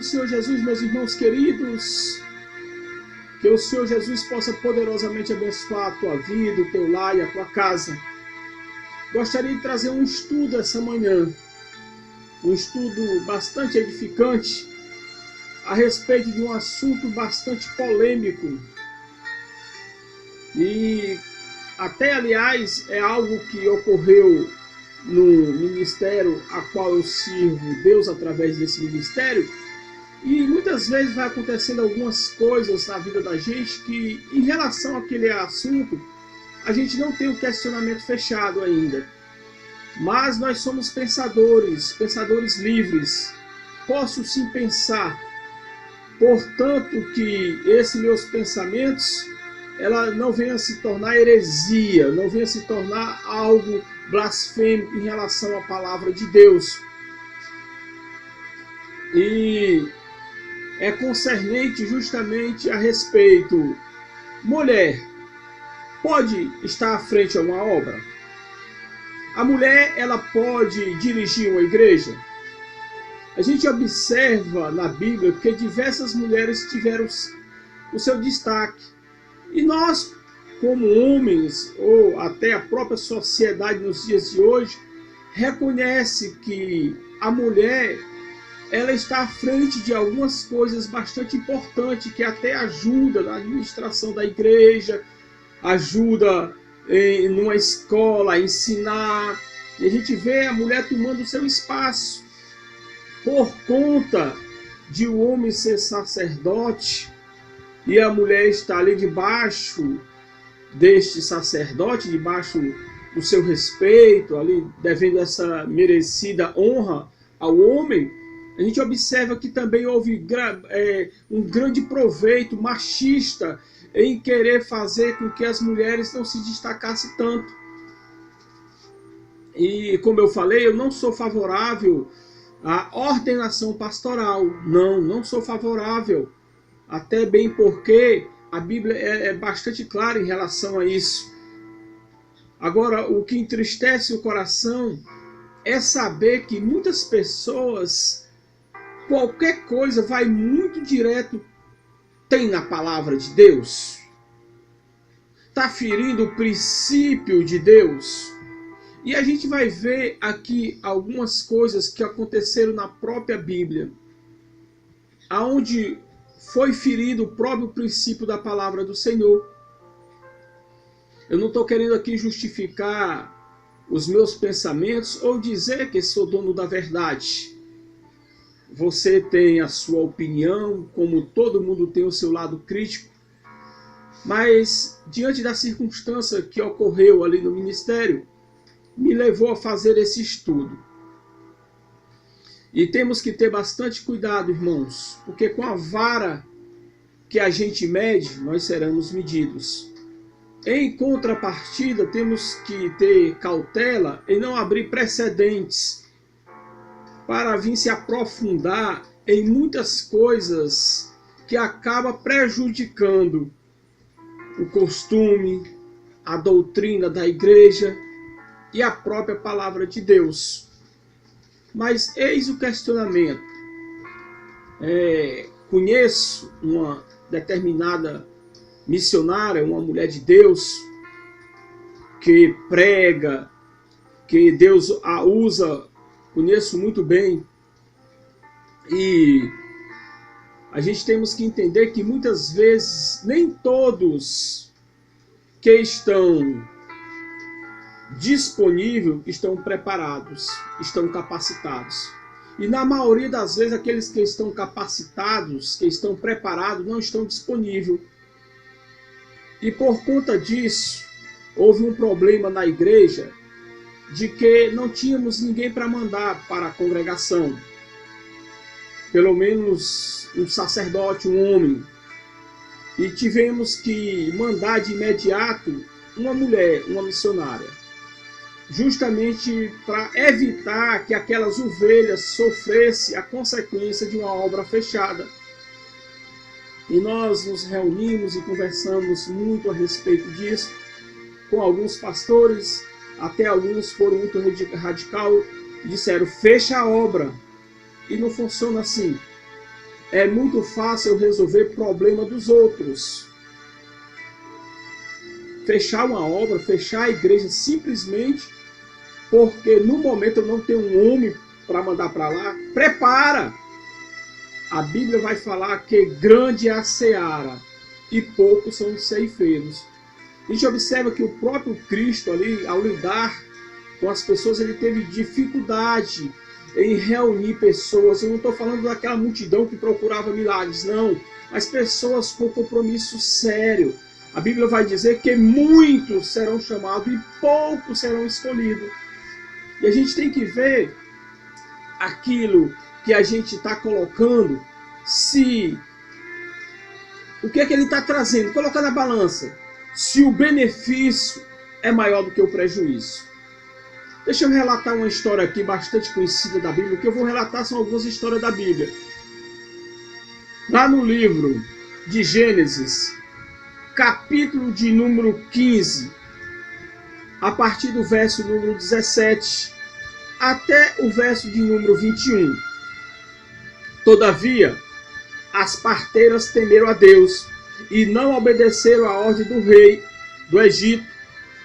do Senhor Jesus, meus irmãos queridos, que o Senhor Jesus possa poderosamente abençoar a tua vida, o teu lar e a tua casa. Gostaria de trazer um estudo essa manhã, um estudo bastante edificante, a respeito de um assunto bastante polêmico. E até, aliás, é algo que ocorreu no ministério a qual eu sirvo Deus através desse ministério. E muitas vezes vai acontecendo algumas coisas na vida da gente que, em relação àquele assunto, a gente não tem o questionamento fechado ainda. Mas nós somos pensadores livres. Posso sim pensar. Portanto, que esses meus pensamentos, ela não venha se tornar heresia, não venha se tornar algo blasfêmico em relação à palavra de Deus. E é concernente justamente a respeito: mulher pode estar à frente a uma obra? A mulher, ela pode dirigir uma igreja? A gente observa na Bíblia que diversas mulheres tiveram o seu destaque. E nós, como homens, ou até a própria sociedade nos dias de hoje, reconhece que a mulher, ela está à frente de algumas coisas bastante importantes, que até ajuda na administração da igreja, ajuda numa escola a ensinar. E a gente vê a mulher tomando o seu espaço. Por conta de o homem ser sacerdote e a mulher estar ali debaixo deste sacerdote, debaixo do seu respeito, ali devendo essa merecida honra ao homem, a gente observa que também houve um grande proveito machista em querer fazer com que as mulheres não se destacassem tanto. E como eu falei, eu não sou favorável à ordenação pastoral. Não sou favorável. Até bem porque a Bíblia é bastante clara em relação a isso. Agora, o que entristece o coração é saber que muitas pessoas, qualquer coisa vai muito direto, tem na palavra de Deus? Está ferindo o princípio de Deus? E a gente vai ver aqui algumas coisas que aconteceram na própria Bíblia, aonde foi ferido o próprio princípio da palavra do Senhor. Eu não estou querendo aqui justificar os meus pensamentos ou dizer que sou dono da verdade. Você tem a sua opinião, como todo mundo tem o seu lado crítico, mas diante da circunstância que ocorreu ali no ministério, me levou a fazer esse estudo. E temos que ter bastante cuidado, irmãos, porque com a vara que a gente mede, nós seremos medidos. Em contrapartida, temos que ter cautela em não abrir precedentes para vir se aprofundar em muitas coisas que acaba prejudicando o costume, a doutrina da igreja e a própria palavra de Deus. Mas eis o questionamento. Conheço uma determinada missionária, uma mulher de Deus, que prega, que Deus a usa, conheço muito bem. E a gente temos que entender que muitas vezes nem todos que estão disponíveis estão preparados, estão capacitados. E na maioria das vezes aqueles que estão capacitados, que estão preparados, não estão disponíveis. E por conta disso, houve um problema na igreja de que não tínhamos ninguém para mandar para a congregação. Pelo menos um sacerdote, um homem. E tivemos que mandar de imediato uma mulher, uma missionária. Justamente para evitar que aquelas ovelhas sofressem a consequência de uma obra fechada. E nós nos reunimos e conversamos muito a respeito disso, com alguns pastores, até alguns foram muito radical, e disseram: fecha a obra. E não funciona assim. é muito fácil resolver problema dos outros. Fechar uma obra, fechar a igreja simplesmente porque no momento eu não tenho um homem para mandar para lá. Prepara! A Bíblia vai falar que grande é a seara e poucos são os ceifeiros. A gente observa que o próprio Cristo ali, ao lidar com as pessoas, ele teve dificuldade em reunir pessoas. Eu não estou falando daquela multidão que procurava milagres, não. Mas pessoas com compromisso sério. A Bíblia vai dizer que muitos serão chamados e poucos serão escolhidos. E a gente tem que ver aquilo que a gente está colocando, se o que é que ele está trazendo, colocar na balança, se o benefício é maior do que o prejuízo. Deixa eu relatar uma história aqui bastante conhecida da Bíblia. O que eu vou relatar são algumas histórias da Bíblia. Lá no livro de Gênesis, capítulo de número 15, a partir do verso número 17 até o verso de número 21. Todavia, as parteiras temeram a Deus e não obedeceram à ordem do rei do Egito,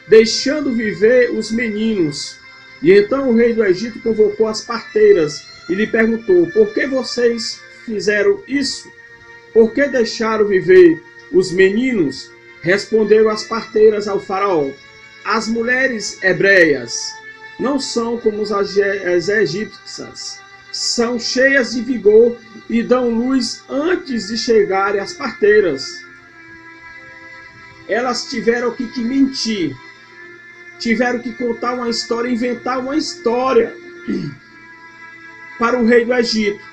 deixando viver os meninos. E então o rei do Egito convocou as parteiras e lhe perguntou: por que vocês fizeram isso? Por que deixaram viver os meninos? Responderam as parteiras ao faraó: as mulheres hebreias não são como as egípcias, são cheias de vigor e dão luz antes de chegarem as parteiras. Elas tiveram que mentir, tiveram que contar uma história, inventar uma história para o rei do Egito,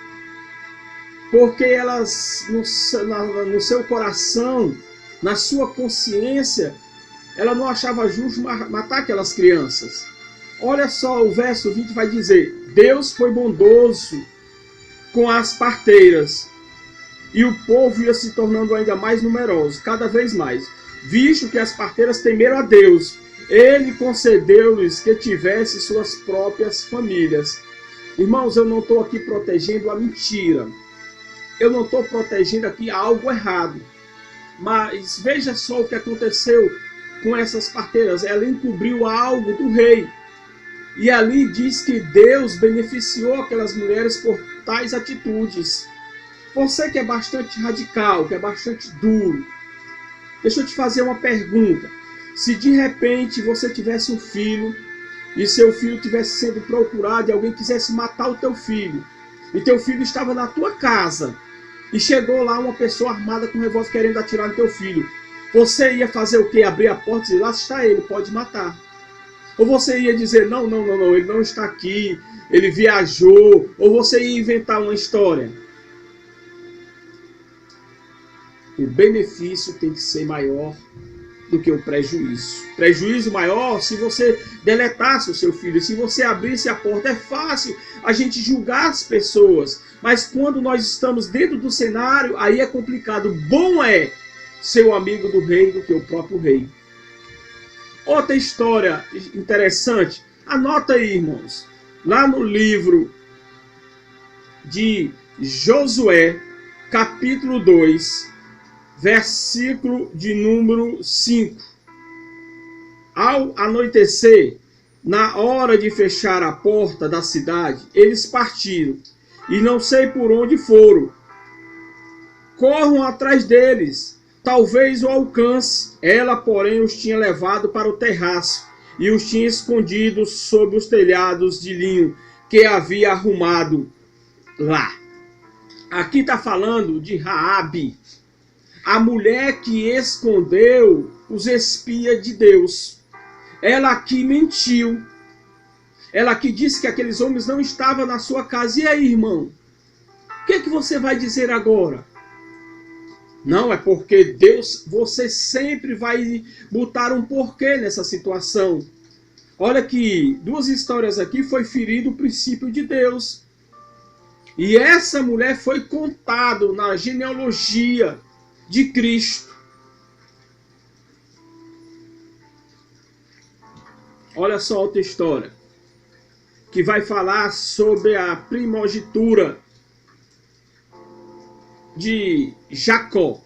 porque elas, no seu coração, na sua consciência, ela não achava justo matar aquelas crianças. Olha só, o verso 20 vai dizer: Deus foi bondoso com as parteiras, e o povo ia se tornando ainda mais numeroso, cada vez mais. Visto que as parteiras temeram a Deus, ele concedeu-lhes que tivessem suas próprias famílias. Irmãos, eu não estou aqui protegendo a mentira. Eu não estou protegendo aqui algo errado. Mas veja só o que aconteceu com essas parteiras. Ela encobriu algo do rei. E ali diz que Deus beneficiou aquelas mulheres por tais atitudes. Você que é bastante radical, que é bastante duro, deixa eu te fazer uma pergunta. Se de repente você tivesse um filho e seu filho tivesse sendo procurado e alguém quisesse matar o teu filho, e teu filho estava na tua casa e chegou lá uma pessoa armada com um revólver querendo atirar no teu filho, você ia fazer o quê? Abrir a porta e dizer: lá está ele, pode matar. Ou você ia dizer: não, ele não está aqui, ele viajou. Ou você ia inventar uma história. O benefício tem que ser maior do que o prejuízo. Prejuízo maior se você deletasse o seu filho, se você abrisse a porta. É fácil a gente julgar as pessoas, mas quando nós estamos dentro do cenário, aí é complicado. Bom é ser o amigo do rei do que o próprio rei. Outra história interessante, anota aí, irmãos, lá no livro de Josué, capítulo 2, versículo de número 5. Ao anoitecer, na hora de fechar a porta da cidade, eles partiram, e não sei por onde foram. Corram atrás deles, talvez o alcance. Ela, porém, os tinha levado para o terraço e os tinha escondido sob os telhados de linho que havia arrumado lá. Aqui está falando de Raabe, a mulher que escondeu os espias de Deus. Ela aqui mentiu. Ela aqui disse que aqueles homens não estavam na sua casa. E aí, irmão? O que você vai dizer agora? Não, é porque Deus, você sempre vai botar um porquê nessa situação. Olha que duas histórias aqui foi ferido o princípio de Deus. E essa mulher foi contado na genealogia de Cristo. Olha só outra história, que vai falar sobre a primogenitura. de Jacó.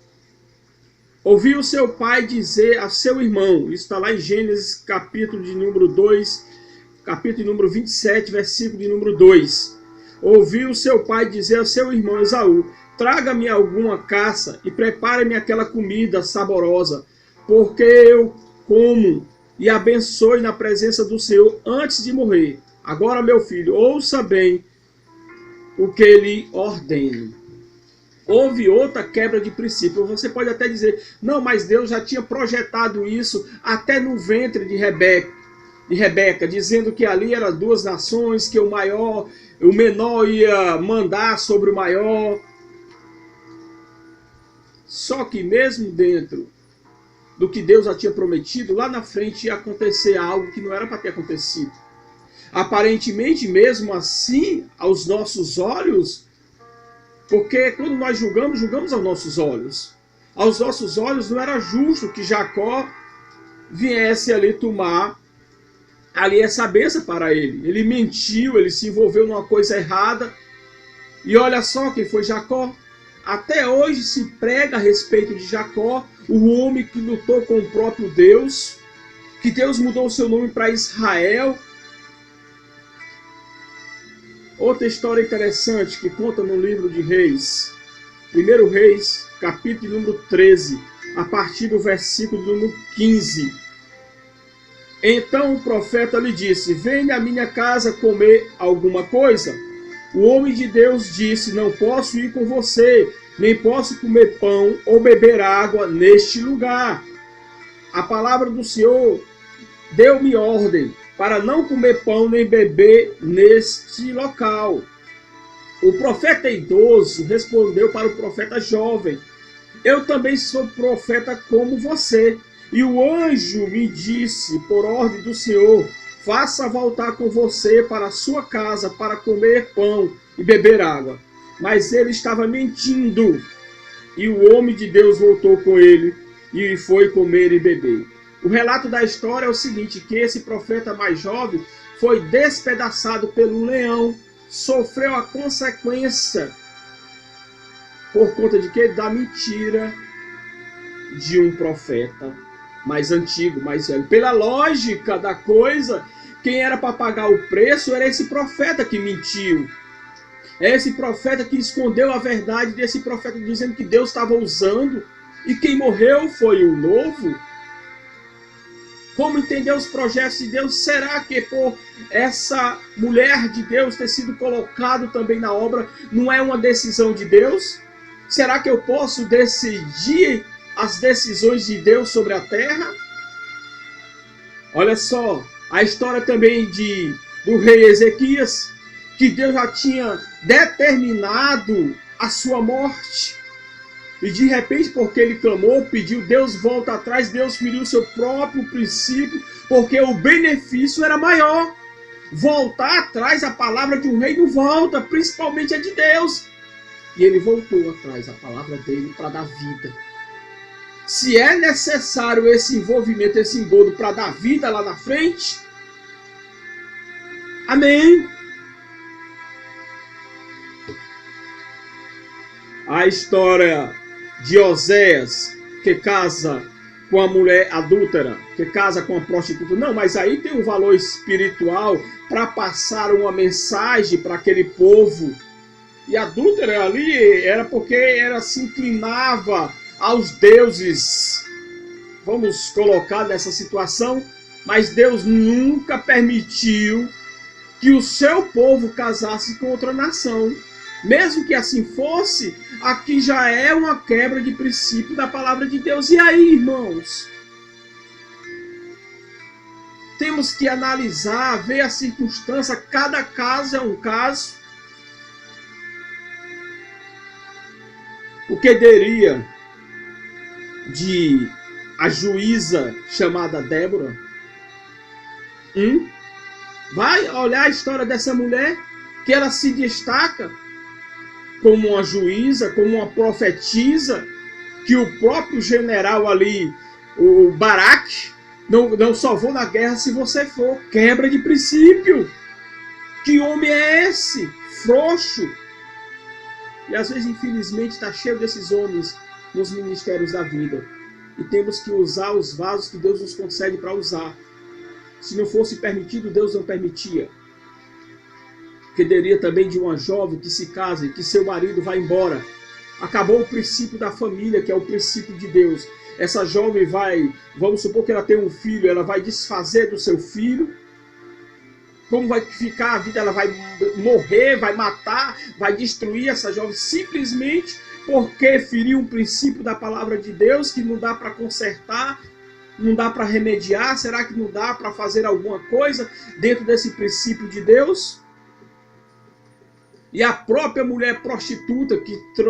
Ouviu seu pai dizer a seu irmão, isso está lá em Gênesis capítulo de número 2, capítulo de número 27, versículo de número 2. Ouviu seu pai dizer ao seu irmão Esaú: traga-me alguma caça e prepare-me aquela comida saborosa, porque eu como e abençoe na presença do Senhor antes de morrer. Agora, meu filho, ouça bem o que lhe ordeno. Houve outra quebra de princípio. Você pode até dizer, não, mas Deus já tinha projetado isso até no ventre de Rebeca, dizendo que ali eram duas nações, que o menor ia mandar sobre o maior. Só que mesmo dentro do que Deus já tinha prometido, lá na frente ia acontecer algo que não era para ter acontecido. Aparentemente, mesmo assim, aos nossos olhos, porque quando nós julgamos, julgamos aos nossos olhos. Aos nossos olhos não era justo que Jacó viesse ali tomar ali essa bênção para ele. Ele mentiu, ele se envolveu numa coisa errada. E olha só quem foi Jacó. Até hoje se prega a respeito de Jacó, o homem que lutou com o próprio Deus, que Deus mudou o seu nome para Israel. Outra história interessante que conta no livro de Reis, 1 Reis, capítulo número 13, a partir do versículo número 15. Então o profeta lhe disse: venha à minha casa comer alguma coisa. O homem de Deus disse: não posso ir com você, nem posso comer pão ou beber água neste lugar. A palavra do Senhor deu-me ordem para não comer pão nem beber neste local. O profeta idoso respondeu para o profeta jovem: eu também sou profeta como você. E o anjo me disse, por ordem do Senhor: faça voltar com você para a sua casa para comer pão e beber água. Mas ele estava mentindo. E o homem de Deus voltou com ele e foi comer e beber. O relato da história é o seguinte, que esse profeta mais jovem foi despedaçado pelo leão, sofreu a consequência por conta de quê? Da mentira de um profeta mais antigo, mais velho. Pela lógica da coisa, quem era para pagar o preço era esse profeta que mentiu. É esse profeta que escondeu a verdade desse profeta, dizendo que Deus estava usando, e quem morreu foi o novo. Como entender os projetos de Deus? Será que por essa mulher de Deus ter sido colocado também na obra, não é uma decisão de Deus? Será que eu posso decidir as decisões de Deus sobre a terra? Olha só, a história também do rei Ezequias, que Deus já tinha determinado a sua morte. E de repente, porque ele clamou, pediu, Deus volta atrás, Deus feriu o seu próprio princípio, porque o benefício era maior. Voltar atrás, a palavra de um rei não volta, principalmente a de Deus. E ele voltou atrás, a palavra dele, para dar vida. Se é necessário esse envolvimento, esse engodo para dar vida lá na frente, amém. A história de Oséias, que casa com a mulher adúltera, que casa com a prostituta. Não, mas aí tem um valor espiritual para passar uma mensagem para aquele povo. E a adúltera ali era porque ela se inclinava aos deuses. Vamos colocar nessa situação, mas Deus nunca permitiu que o seu povo casasse com outra nação. Mesmo que assim fosse, aqui já é uma quebra de princípio da palavra de Deus. E aí, irmãos? Temos que analisar, ver a circunstância, cada caso é um caso. O que diria de a juíza chamada Débora? Vai olhar a história dessa mulher, que ela se destaca como uma juíza, como uma profetisa, que o próprio general ali, o Baraque, não só vou na guerra se você for. Quebra de princípio. Que homem é esse? Frouxo. E às vezes, infelizmente, está cheio desses homens nos ministérios da vida. E temos que usar os vasos que Deus nos concede para usar. Se não fosse permitido, Deus não permitia. Quereria também de uma jovem que se casa e que seu marido vai embora. Acabou o princípio da família, que é o princípio de Deus. Essa jovem vai, vamos supor que ela tem um filho, ela vai desfazer do seu filho. Como vai ficar a vida? Ela vai morrer, vai matar, vai destruir essa jovem simplesmente porque feriu um princípio da palavra de Deus que não dá para consertar, não dá para remediar. Será que não dá para fazer alguma coisa dentro desse princípio de Deus? E a própria mulher prostituta que